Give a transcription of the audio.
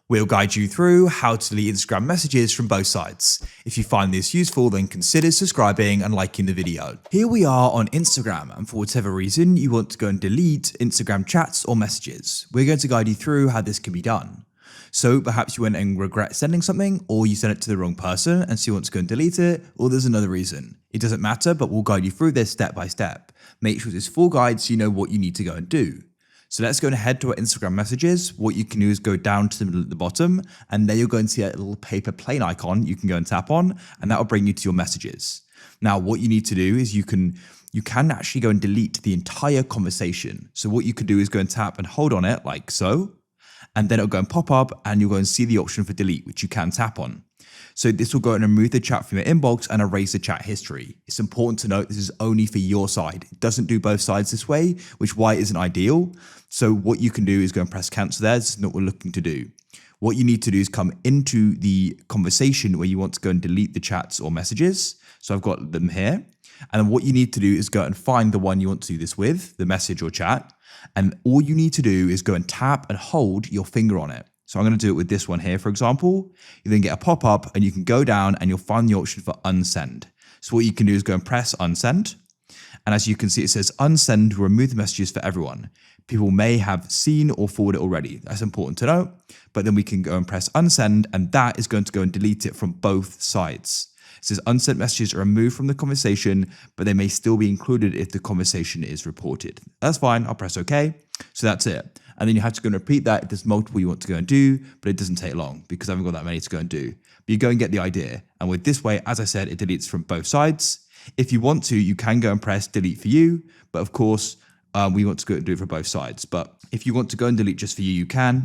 We'll guide you through how to delete Instagram messages from both sides. If you find this useful, then consider subscribing and liking the video. Here we are on Instagram, and for whatever reason you want to go and delete Instagram chats or messages. We're going to guide you through how this can be done. So perhaps you went and regret sending something, or you sent it to the wrong person and so you want to go and delete it, or there's another reason. It doesn't matter, but we'll guide you through this step by step. Make sure this full guide so you know what you need to go and do. So let's go and head to our Instagram messages. What you can do is go down to the middle at the bottom, and there you're going to see a little paper plane icon you can go and tap on, and that will bring you to your messages. Now, what you need to do is you can actually go and delete the entire conversation. So what you could do is go and tap and hold on it like so, and then it'll go and pop up and you'll go and see the option for delete, which you can tap on. So this will go and remove the chat from your inbox and erase the chat history. It's important to note this is only for your side. It doesn't do both sides this way, which is why it isn't ideal. So what you can do is go and press cancel there. This is not what we're looking to do. What you need to do is come into the conversation where you want to go and delete the chats or messages. So I've got them here. And then what you need to do is go and find the one you want to do this with, the message or chat. And all you need to do is go and tap and hold your finger on it. So I'm going to do it with this one here, for example. You then get a pop-up and you can go down and you'll find the option for unsend. So what you can do is go and press unsend. And as you can see, it says unsend will remove the messages for everyone. People may have seen or forwarded it already. That's important to know. But then we can go and press unsend, and that is going to go and delete it from both sides. It says unsent messages are removed from the conversation, but they may still be included if the conversation is reported. That's fine. I'll press OK. So that's it. And then you have to go and repeat that if there's multiple you want to go and do, but it doesn't take long because I haven't got that many to go and do. But you go and get the idea. And with this way, as I said, it deletes from both sides. If you want to, you can go and press delete for you. But of course, we want to go and do it for both sides. But if you want to go and delete just for you, you can.